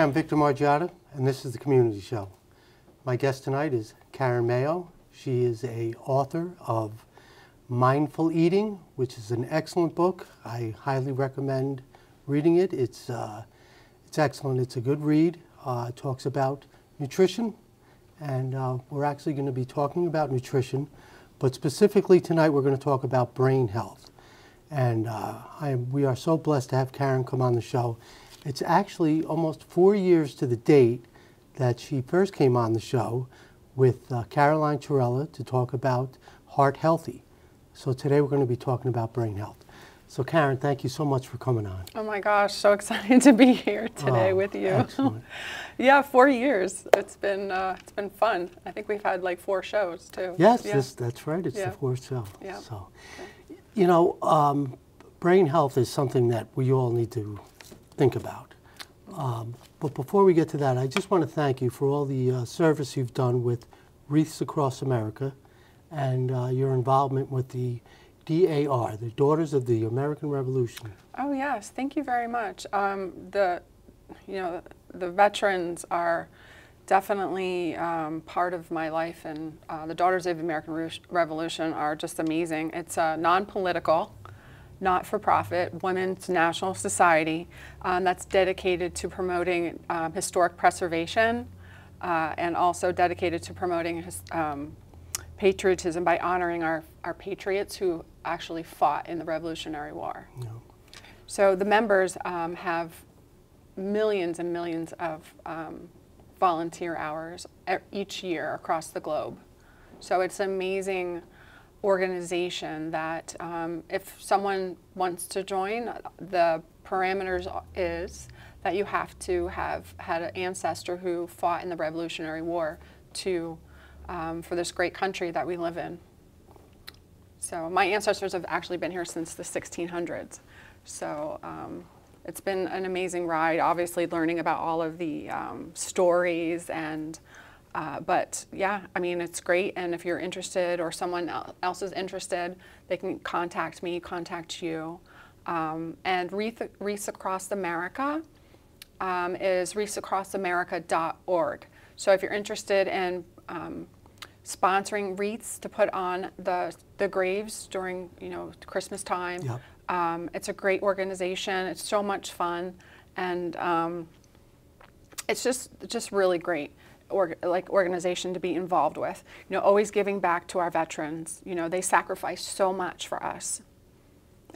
I'm Victor Margiotta, and this is The Community Show. My guest tonight is Karen Mayo. She is an author of Mindful Eating, which is an excellent book. I highly recommend reading it. It's excellent. It's a good read. It talks about nutrition, and we're actually going to be talking about nutrition, but specifically tonight we're going to talk about brain health. And we are so blessed to have Karen come on the show. It's actually almost 4 years to the date that she first came on the show with Caroline Chirella to talk about Heart Healthy. So today we're going to be talking about brain health. So Karen, thank you so much for coming on. Oh my gosh, so excited to be here today with you. Excellent. Yeah, 4 years. It's been fun. I think we've had like 4 shows too. Yes, yeah. that's right. It's the 4th show. Yeah. So, you know, brain health is something that we all need to think about. But before we get to that, I just want to thank you for all the service you've done with Wreaths Across America and your involvement with the DAR, the Daughters of the American Revolution. Oh yes, thank you very much. The veterans are definitely part of my life, and the Daughters of the American Revolution are just amazing. It's non-political, not-for-profit women's national society that's dedicated to promoting historic preservation and also dedicated to promoting patriotism by honoring our patriots who actually fought in the Revolutionary War. Yeah. So the members have millions and millions of volunteer hours each year across the globe. So it's an amazing organization that if someone wants to join, the parameters is that you have to have had an ancestor who fought in the Revolutionary War for this great country that we live in. So my ancestors have actually been here since the 1600s. So it's been an amazing ride, obviously learning about all of the stories and but yeah, I mean, it's great, and if you're interested or someone else is interested, they can contact me, contact you. And Wreaths Across America is wreathsacrossamerica.org. So if you're interested in sponsoring wreaths to put on the graves during Christmas time, yep. It's a great organization. It's so much fun, and it's just really great. Organization to be involved with, always giving back to our veterans. They sacrifice so much for us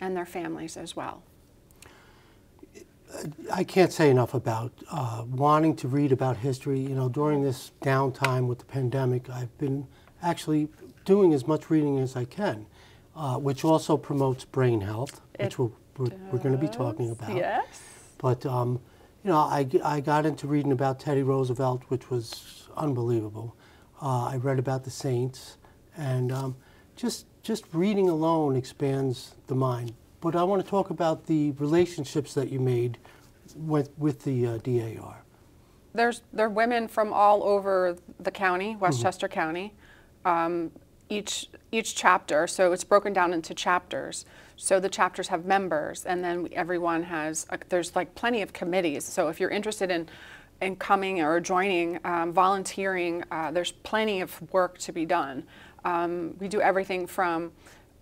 and their families as well. I can't say enough about wanting to read about history. During this downtime with the pandemic, I've been actually doing as much reading as I can, which also promotes brain health, which we're going to be talking about. Yes. But I got into reading about Teddy Roosevelt, which was unbelievable. I read about the saints, and just reading alone expands the mind. But I want to talk about the relationships that you made with the DAR. There are women from all over the county, Westchester County. Each chapter, so it's broken down into chapters. So the chapters have members, and then everyone has, there's like plenty of committees. So if you're interested in coming or joining, volunteering, there's plenty of work to be done. We do everything from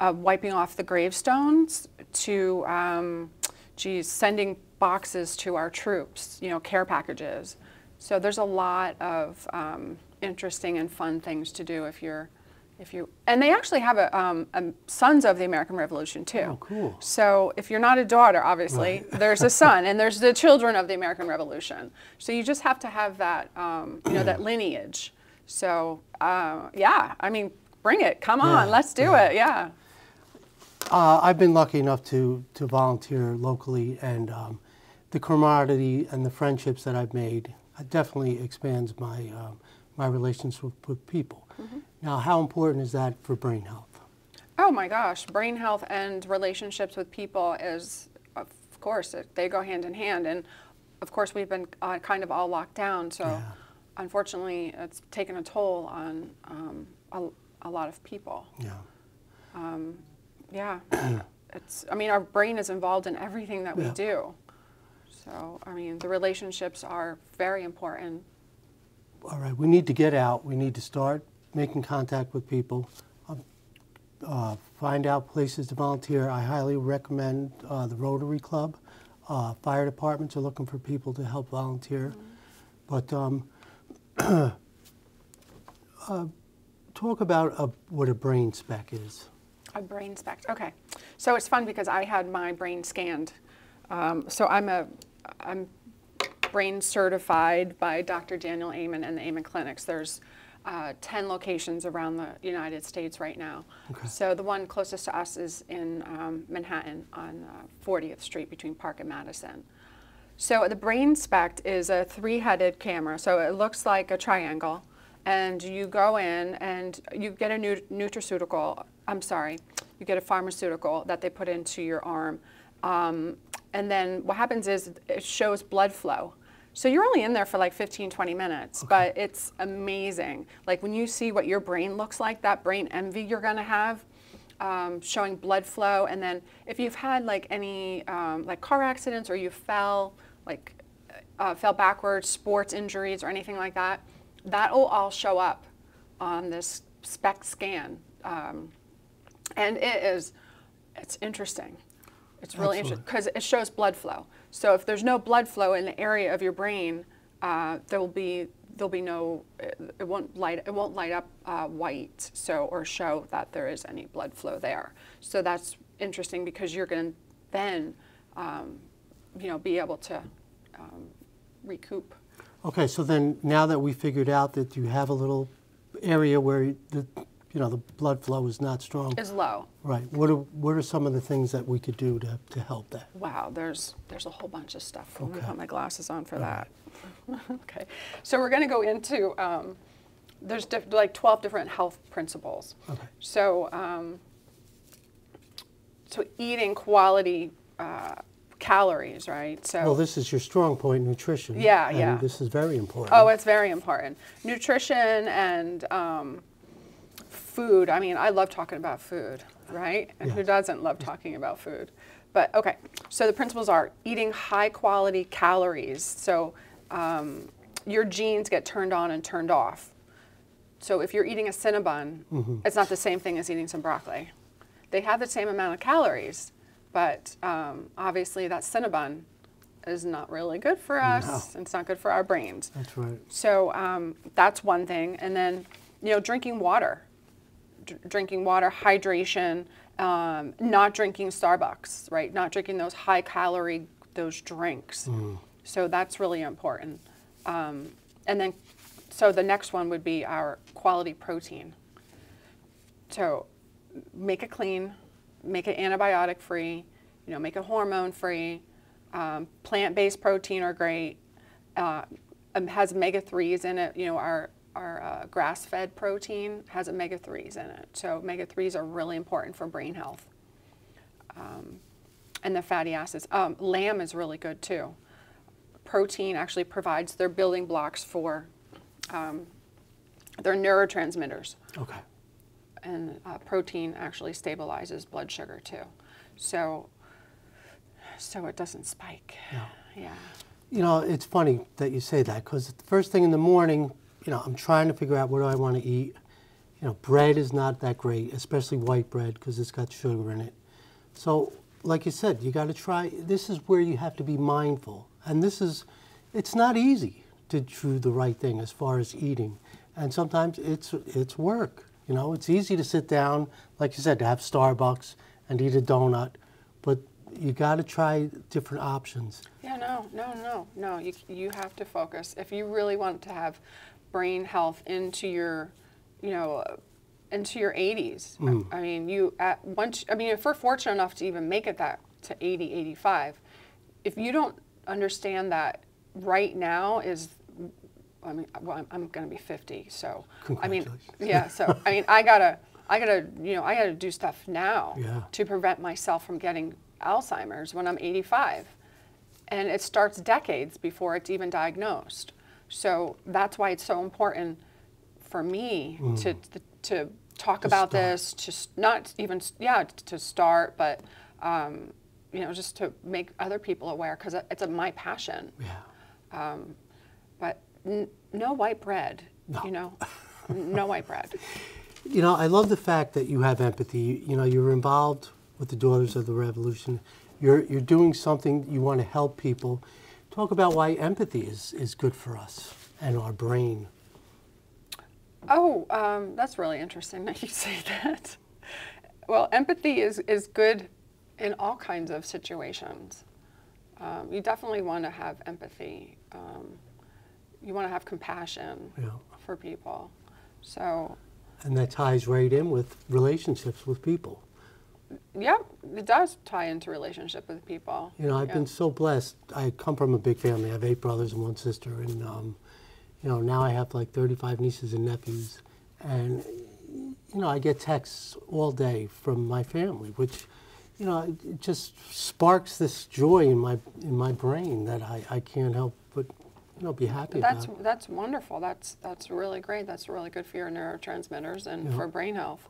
wiping off the gravestones to, sending boxes to our troops, care packages. So there's a lot of interesting and fun things to do and they actually have a Sons of the American Revolution too. Oh, cool. So if you're not a daughter, obviously, right. There's a son, and there's the children of the American Revolution. So you just have to have that, that lineage. So yeah, I mean, bring it, come on, let's do it, yeah. I've been lucky enough to volunteer locally, and the camaraderie and the friendships that I've made definitely expands my relationship with people. Mm-hmm. Now, how important is that for brain health? Oh my gosh, brain health and relationships with people is, of course, they go hand in hand. And of course, we've been kind of all locked down, so unfortunately, it's taken a toll on a lot of people. Yeah. Yeah. I mean, our brain is involved in everything that we do. So, I mean, the relationships are very important. All right, we need to get out. We need to start making contact with people. Find out places to volunteer. I highly recommend the Rotary Club. Fire departments are looking for people to help volunteer. But talk about what a brain spec is. A brain spec. Okay, so it's fun because I had my brain scanned. So I'm brain certified by Dr. Daniel Amen and the Amen Clinics. There's 10 locations around the United States right now. Okay. So the one closest to us is in Manhattan on 40th Street between Park and Madison. So the brain spec is a 3-headed camera. So it looks like a triangle, and you go in and you get a nutraceutical. I'm sorry, you get a pharmaceutical that they put into your arm. And then what happens is it shows blood flow. So you're only in there for like 15, 20 minutes, but it's amazing. Like when you see what your brain looks like, that brain envy you're gonna have, showing blood flow. And then if you've had like any like car accidents or you fell backwards, sports injuries or anything like that, that'll all show up on this SPECT scan. And it's interesting. It's really interesting because it shows blood flow. So if there's no blood flow in the area of your brain, there'll be no, it won't light up white, so, or show that there is any blood flow there. So that's interesting because you're going to then, be able to recoup. Okay, so then now that we figured out that you have a little area where the blood flow is not strong. Is low. Right. What are some of the things that we could do to help that? Wow, there's a whole bunch of stuff. Okay. Let me put my glasses on for All that. Okay, so we're going to go into there's like 12 different health principles. Okay. So so eating quality calories, right? So well, this is your strong point, nutrition. Yeah, and yeah. This is very important. Oh, it's very important. Nutrition and food. I mean, I love talking about food, right? And who doesn't love talking about food? But okay, so the principles are eating high quality calories. So your genes get turned on and turned off. So if you're eating a Cinnabon, it's not the same thing as eating some broccoli. They have the same amount of calories, but obviously that Cinnabon is not really good for us. No. It's not good for our brains. That's right. So that's one thing. And then, drinking water. Drinking water, hydration, not drinking Starbucks, right? Not drinking those high calorie, those drinks. So that's really important. And then, so the next one would be our quality protein. So make it clean, make it antibiotic free, make it hormone free. Plant-based protein are great. Has omega-3s in it. Our grass-fed protein has omega-3s in it. So omega-3s are really important for brain health. And the fatty acids. Lamb is really good too. Protein actually provides their building blocks for their neurotransmitters. Okay. And protein actually stabilizes blood sugar too. So it doesn't spike. No. Yeah. It's funny that you say that because the first thing in the morning, I'm trying to figure out what do I want to eat. Bread is not that great, especially white bread because it's got sugar in it. So, like you said, you got to try. This is where you have to be mindful. And it's not easy to do the right thing as far as eating. And sometimes it's work. It's easy to sit down, like you said, to have Starbucks and eat a donut, but you got to try different options. Yeah, no. You have to focus. If you really want to have brain health into your, into your 80s. I mean, if we're fortunate enough to even make it that to 80, 85, if you don't understand that right now is, I'm going to be 50, so I gotta do stuff now to prevent myself from getting Alzheimer's when I'm 85, and it starts decades before it's even diagnosed. So that's why it's so important for me to talk about this, to not even to start, but you know, just to make other people aware, because it's my passion. Yeah. But no white bread, No. you know, no white bread. You know, I love the fact that you have empathy. You know, you're involved with the Daughters of the Revolution. You're doing something, you want to help people. Talk about why empathy is good for us and our brain. Oh, that's really interesting that you say that. Well, empathy is good in all kinds of situations. You definitely want to have empathy. You want to have compassion for people. So. And that ties right in with relationships with people. Yeah, it does tie into relationship with people. You know, I've been so blessed. I come from a big family. I have 8 brothers and 1 sister, and you know, now I have like 35 nieces and nephews, and you know, I get texts all day from my family, which, you know, it just sparks this joy in my brain that I can't help but, you know, be happy about. That's wonderful. That's really great. That's really good for your neurotransmitters and for brain health.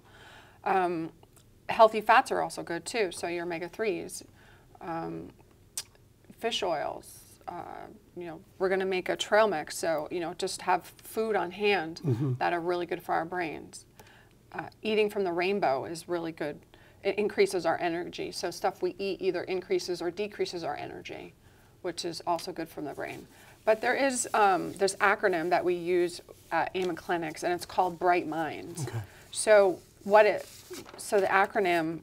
Healthy fats are also good too. So your omega-3s, fish oils. You know, we're going to make a trail mix. So, you know, just have food on hand that are really good for our brains. Eating from the rainbow is really good. It increases our energy. So stuff we eat either increases or decreases our energy, which is also good from the brain. But there is this acronym that we use at AMA clinics, and it's called Bright Minds. Okay. So the acronym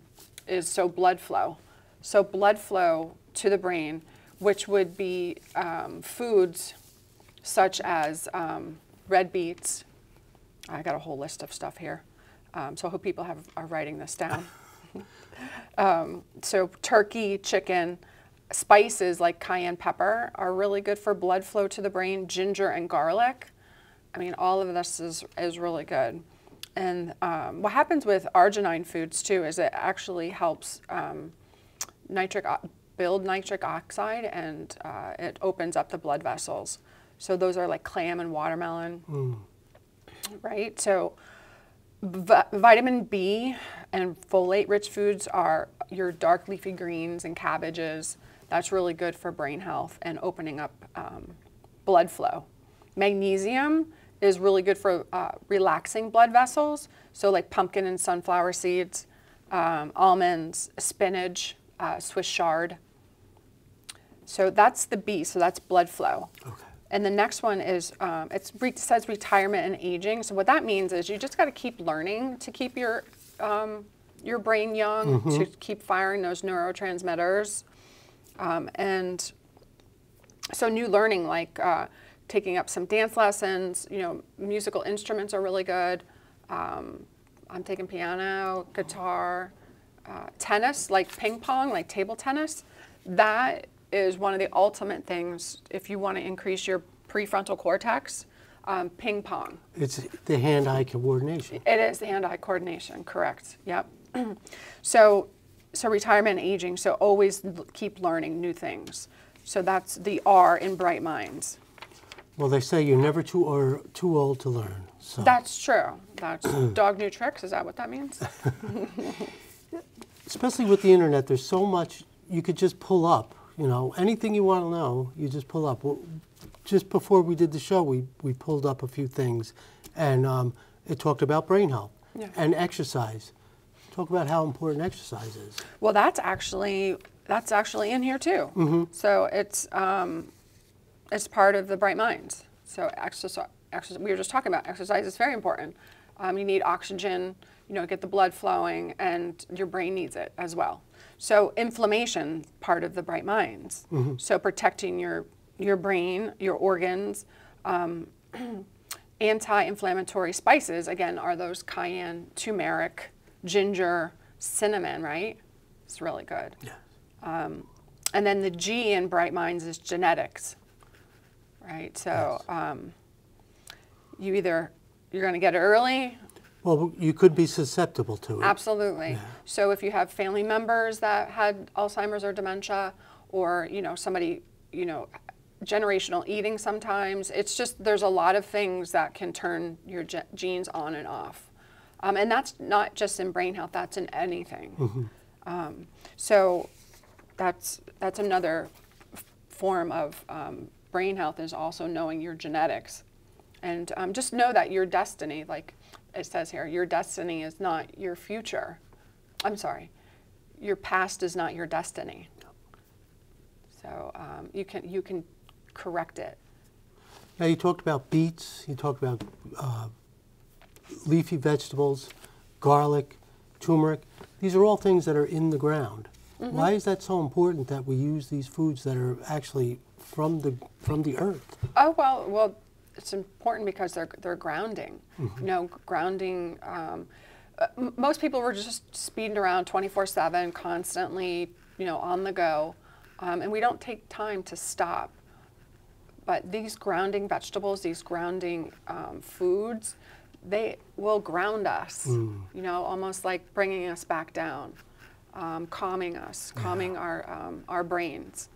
is blood flow. So blood flow to the brain, which would be foods such as red beets. I got a whole list of stuff here. So I hope people are writing this down. So turkey, chicken, spices like cayenne pepper are really good for blood flow to the brain. Ginger and garlic. I mean, all of this is really good. And what happens with arginine foods too is it actually helps build nitric oxide, and it opens up the blood vessels. So those are like clam and watermelon, right? So vitamin B and folate-rich foods are your dark leafy greens and cabbages. That's really good for brain health and opening up blood flow. Magnesium is really good for relaxing blood vessels. So like pumpkin and sunflower seeds, almonds, spinach, Swiss chard. So that's the B, so that's blood flow. Okay. And the next one is, it says retirement and aging. So what that means is you just got to keep learning to keep your brain young, to keep firing those neurotransmitters. And so new learning, like taking up some dance lessons, you know, musical instruments are really good. I'm taking piano, guitar, tennis, like ping pong, like table tennis. That is one of the ultimate things if you want to increase your prefrontal cortex. Ping pong. It's the hand-eye coordination. It is the hand-eye coordination, correct. Yep. So retirement and aging, so always keep learning new things. So that's the R in Bright Minds. Well, they say you're never too old to learn. So. That's true. That's dog new tricks. Is that what that means? Especially with the internet, there's so much you could just pull up. You know, anything you want to know, you just pull up. Well, just before we did the show, we pulled up a few things, and it talked about brain health and exercise. Talk about how important exercise is. Well, that's actually in here too. So it's part of the Bright Minds. So exercise. We were just talking about exercise is very important. You need oxygen, you know, get the blood flowing, and your brain needs it as well. So inflammation, part of the Bright Minds. So protecting your brain, your organs. Anti-inflammatory spices, again, are those cayenne, turmeric, ginger, cinnamon, right? It's really good. Yeah. And then the G in Bright Minds is genetics, right? So you're going to get it early. Well, you could be susceptible to it. Absolutely. Yeah. So if you have family members that had Alzheimer's or dementia, or, you know, somebody, you know, generational eating sometimes, it's just, there's a lot of things that can turn your genes on and off. And that's not just in brain health, that's in anything. So that's another form of brain health, is also knowing your genetics. And just know that your destiny, like it says here, your destiny is not your future. I'm sorry, your past is not your destiny. So you can correct it. Now you talked about beets, you talked about leafy vegetables, garlic, turmeric. These are all things that are in the ground. Mm-hmm. Why is that so important that we use these foods that are actually from the earth? Oh, well, it's important because they're grounding. Mm-hmm. You know, grounding. Most people were just speeding around 24/7, constantly, you know, on the go, and we don't take time to stop. But these grounding vegetables, these grounding foods, they will ground us. You know, almost like bringing us back down, calming us, calming our brains.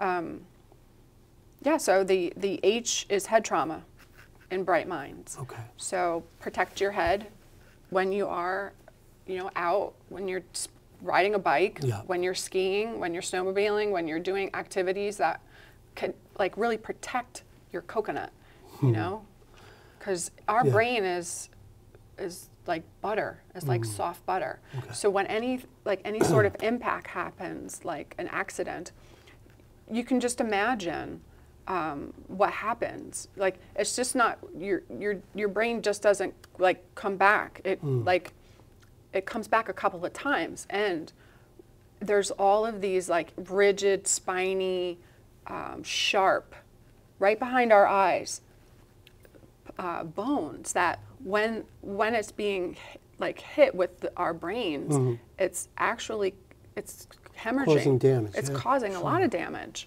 Yeah, so the H is head trauma in Bright Minds. Okay. So protect your head when you are, you know, out, when you're riding a bike, when you're skiing, when you're snowmobiling, when you're doing activities that could like really protect your coconut, you know? Because our brain is like butter. It's like soft butter. Okay. So when any sort of impact happens, like an accident, you can just imagine what happens. Like it's just not your brain just doesn't like come back. It it comes back a couple of times, and there's all of these like rigid, spiny, sharp, right behind our eyes, bones that when it's being like hit with our brains, it's actually hemorrhaging. Causing damage. It's causing a lot of damage,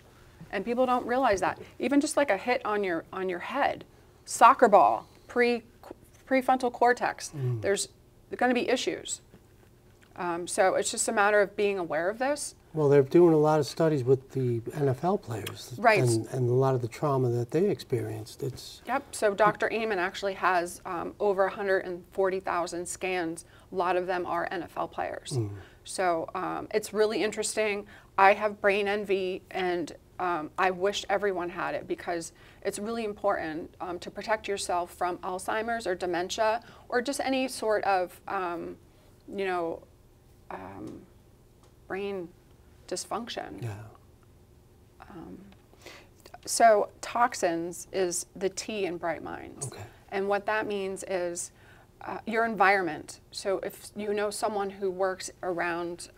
and people don't realize that. Even just like a hit on your head, soccer ball, prefrontal cortex. There's going to be issues. So it's just a matter of being aware of this. Well, they're doing a lot of studies with the NFL players, right, and a lot of the trauma that they experienced. Yep. So Dr. Amen actually has over 140,000 scans. A lot of them are NFL players. So it's really interesting. I have brain envy, and I wish everyone had it, because it's really important to protect yourself from Alzheimer's or dementia or just any sort of, you know, brain dysfunction. Yeah. So toxins is the T in Bright Minds. Okay. And what that means is your environment. So if you know someone who works around,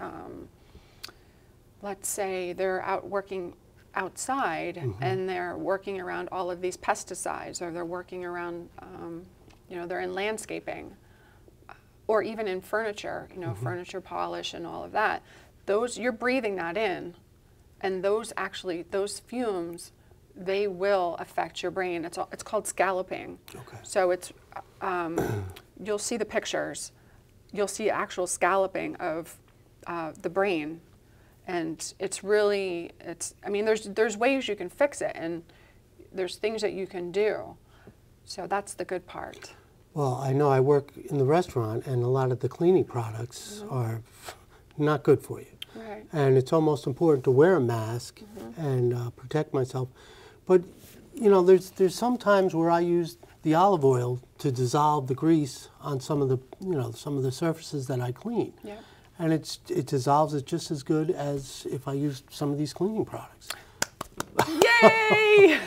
let's say they're out working outside and they're working around all of these pesticides, or they're working around, you know, they're in landscaping, or even in furniture, you know, furniture polish and all of that. You're breathing that in, and those fumes, they will affect your brain. It's called scalloping. Okay. So it's, you'll see the pictures. You'll see actual scalloping of the brain, and it's really, I mean, there's ways you can fix it, and there's things that you can do. So that's the good part. Well, I know I work in the restaurant, and a lot of the cleaning products are not good for you. Right. And it's almost important to wear a mask and protect myself. But, you know, there's some times where I use the olive oil to dissolve the grease on some of the, you know, some of the surfaces that I clean. Yep. And it dissolves it just as good as if I used some of these cleaning products. Yay!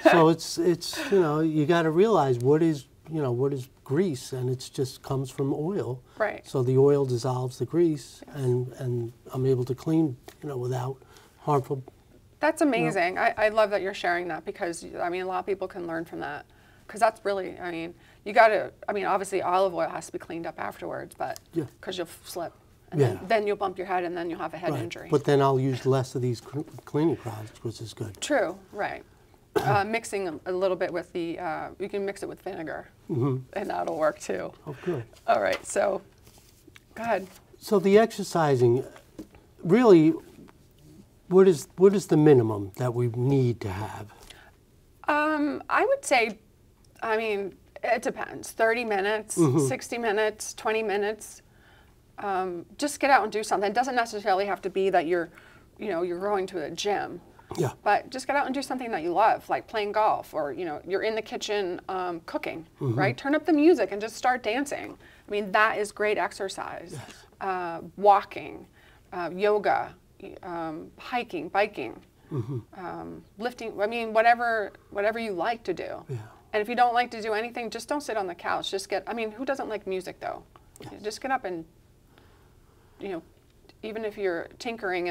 So it's you know, you got to realize what is grease, and it just comes from oil. Right. So the oil dissolves the grease, and I'm able to clean, you know, without harmful. That's amazing. You know. I love that you're sharing that, because I mean, a lot of people can learn from that, because that's really, I mean, you got to, I mean, obviously olive oil has to be cleaned up afterwards, but because you'll slip, and then you'll bump your head, and then you'll have a head injury. But then I'll use less of these cleaning products, which is good. True. Right. Mixing a little bit with the, you can mix it with vinegar, and that'll work too. Oh, good. All right, so, go ahead. So the exercising, really, what is the minimum that we need to have? I would say, I mean, it depends. 30 minutes, 60 minutes, 20 minutes. Just get out and do something. It doesn't necessarily have to be that you're you're going to a gym. Yeah. But just get out and do something that you love, like playing golf, or you're in the kitchen cooking, right? Turn up the music and just start dancing. I mean, that is great exercise. Yes. Walking, yoga, hiking, biking, lifting. I mean, whatever you like to do. Yeah. And if you don't like to do anything, just don't sit on the couch. Who doesn't like music though? Yes. Just get up and, even if you're tinkering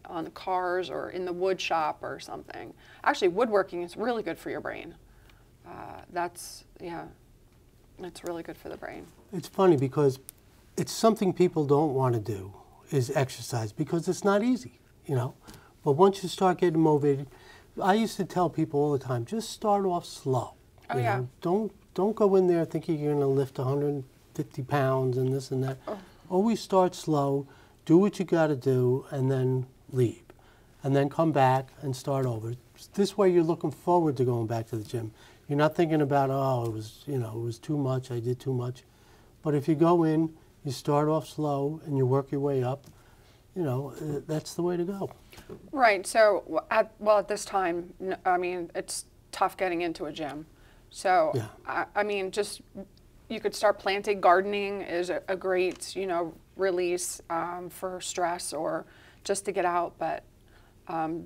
on the cars or in the wood shop or something. Actually, woodworking is really good for your brain. It's really good for the brain. It's funny because it's something people don't want to do, is exercise, because it's not easy, But once you start getting motivated, I used to tell people all the time, just start off slow. You know? Don't go in there thinking you're going to lift 150 pounds and this and that. Oh. Always start slow, do what you got to do, and then leave. And then come back and start over. This way you're looking forward to going back to the gym. You're not thinking about, it was too much, I did too much. But if you go in, you start off slow and you work your way up, that's the way to go. Right. So, at this time, it's tough getting into a gym. So, yeah. You could start planting. Gardening is a great, release for stress or just to get out. But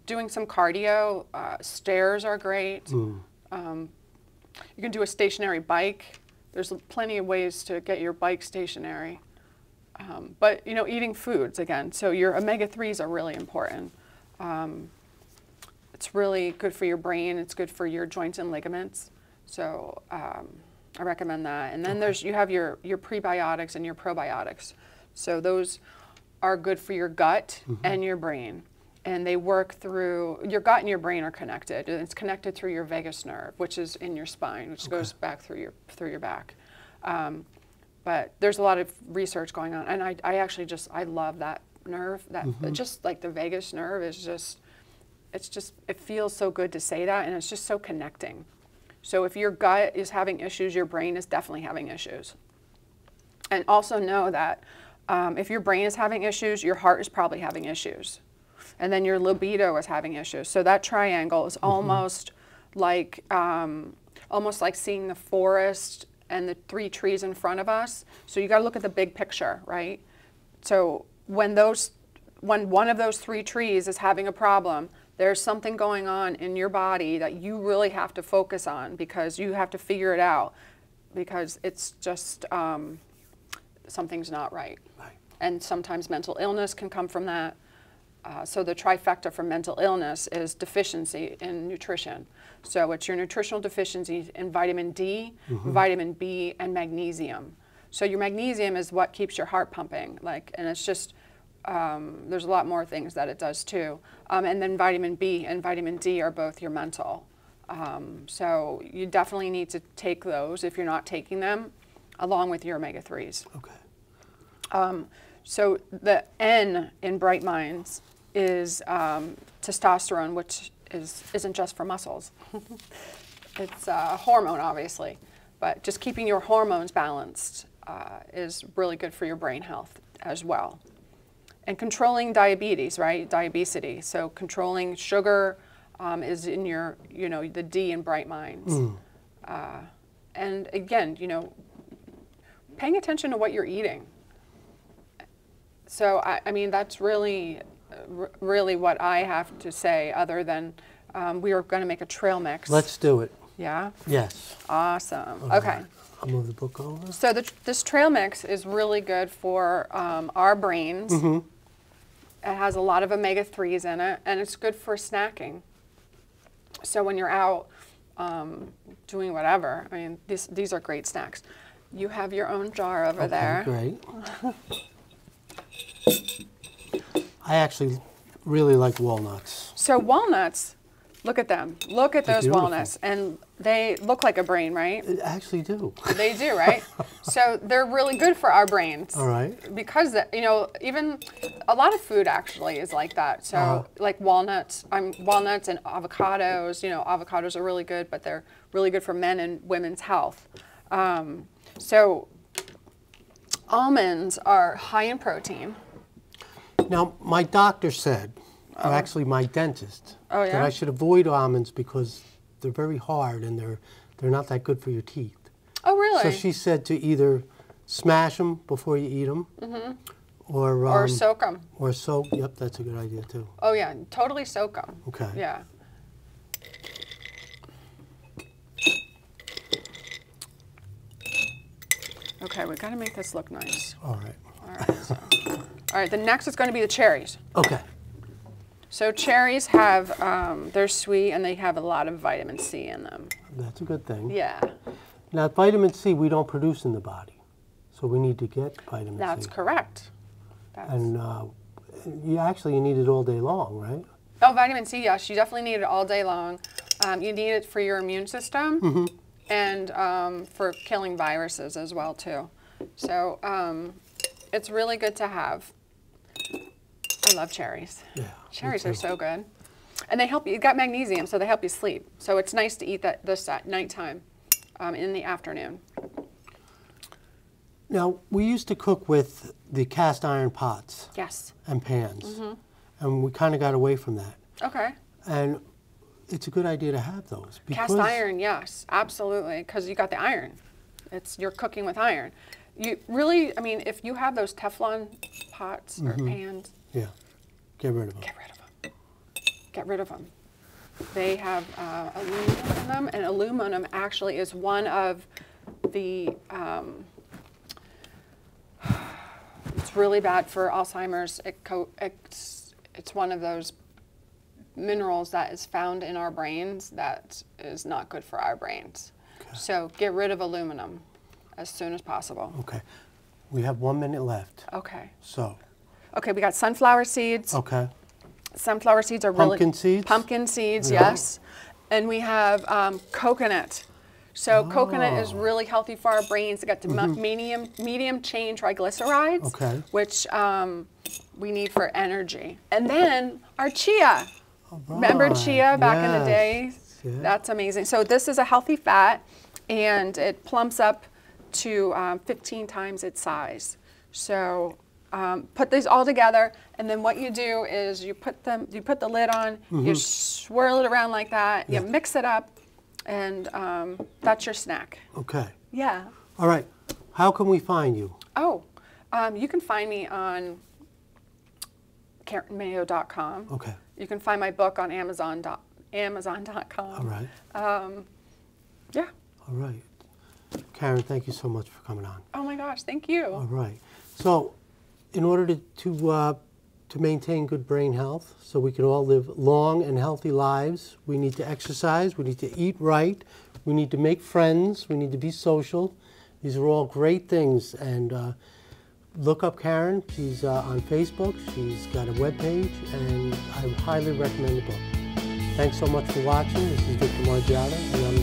doing some cardio, stairs are great. You can do a stationary bike. There's plenty of ways to get your bike stationary. But, eating foods again. So your omega-3s are really important. It's really good for your brain. It's good for your joints and ligaments. So I recommend that. And then you have your prebiotics and your probiotics. So those are good for your gut and your brain. And they work through, your gut and your brain are connected. And it's connected through your vagus nerve, which is in your spine, which goes back through your back. But there's a lot of research going on. And I love that nerve. Just like the vagus nerve is it feels so good to say that, and it's just so connecting. So if your gut is having issues, your brain is definitely having issues. And also know that if your brain is having issues, your heart is probably having issues. And then your libido is having issues. So that triangle is almost like seeing the forest and the 3 trees in front of us. So you got to look at the big picture, right? So when one of those 3 trees is having a problem, there's something going on in your body that you really have to focus on, because you have to figure it out, because it's just something's not right. And sometimes mental illness can come from that. So the trifecta for mental illness is deficiency in nutrition. So it's your nutritional deficiencies in vitamin D, vitamin B, and magnesium. So your magnesium is what keeps your heart pumping, and it's just, there's a lot more things that it does too. And then vitamin B and vitamin D are both your mental. So you definitely need to take those if you're not taking them, along with your omega-3s. Okay. So the N in Bright Minds is testosterone, which isn't just for muscles. It's a hormone, obviously, but just keeping your hormones balanced is really good for your brain health as well. And controlling diabetes, right? Diabesity. So controlling sugar is in your, the D in Bright Minds. And again, paying attention to what you're eating. So, that's really what I have to say, other than we are going to make a trail mix. Let's do it. Yeah? Yes. Awesome. All okay. Right. I'll move the book over. So this trail mix is really good for our brains. It has a lot of omega-3s in it, and it's good for snacking. So when you're out doing whatever, these are great snacks. You have your own jar over there. Great. I actually really like walnuts. So walnuts, look at them. Look at those walnuts. And they look like a brain, right? They actually do. They do, right? So they're really good for our brains. All right. Because, even a lot of food actually is like that. So like walnuts and avocados, avocados are really good, but they're really good for men and women's health. So almonds are high in protein. Now, my doctor said or actually my dentist, Oh, yeah? that I should avoid almonds because they're very hard and they're not that good for your teeth. Oh, really? So she said to either smash them before you eat them, or soak them. Or soak. Yep, that's a good idea too. Oh, yeah, totally soak them. Okay. Yeah. Okay, we got to make this look nice. All right. All right, so. All right, the next is going to be the cherries. Okay. So cherries have, they're sweet and they have a lot of vitamin C in them. That's a good thing. Yeah, Now, vitamin C we don't produce in the body, so we need to get vitamin that's C. correct. That's... And you need it all day long, right? Oh, vitamin C, yes, you definitely need it all day long. You need it for your immune system and for killing viruses as well, too. So it's really good to have. I love cherries. Yeah. Cherries are so good. And they help you, you've got magnesium, so they help you sleep. So it's nice to eat this at nighttime, in the afternoon. Now, we used to cook with the cast iron pots Yes. and pans, and we kind of got away from that. Okay. And it's a good idea to have those. Cast iron, yes, absolutely, because you got the iron. You're cooking with iron. You really, I mean, if you have those Teflon pots or pans, Yeah, get rid of them. get rid of them. Get rid of them. They have aluminum in them, and aluminum actually is one of the, it's really bad for Alzheimer's. It's one of those minerals that is found in our brains that is not good for our brains. Okay. So get rid of aluminum as soon as possible. Okay. We have 1 minute left. Okay. So. Okay, we got sunflower seeds. Okay. Sunflower seeds are really... Pumpkin seeds? Pumpkin seeds, Yeah. yes. And we have coconut. So coconut is really healthy for our brains. It got the medium chain triglycerides, which we need for energy. And then our chia. Right. Remember chia back in the day? Yeah. That's amazing. So this is a healthy fat, and it plumps up to 15 times its size. So put these all together, and then what you do is you put the lid on, you swirl it around like that, you mix it up, and that's your snack. Okay. Yeah. All right. How can we find you? Oh, you can find me on KarenMayo.com. Okay. You can find my book on Amazon.com. All right. Yeah. All right. Karen, thank you so much for coming on. Oh my gosh, thank you. All right. So, in order to maintain good brain health, so we can all live long and healthy lives, we need to exercise, we need to eat right, we need to make friends, we need to be social. These are all great things. And look up Karen. She's on Facebook. She's got a webpage, and I highly recommend the book. Thanks so much for watching. This is Victor Margiotta, and I'm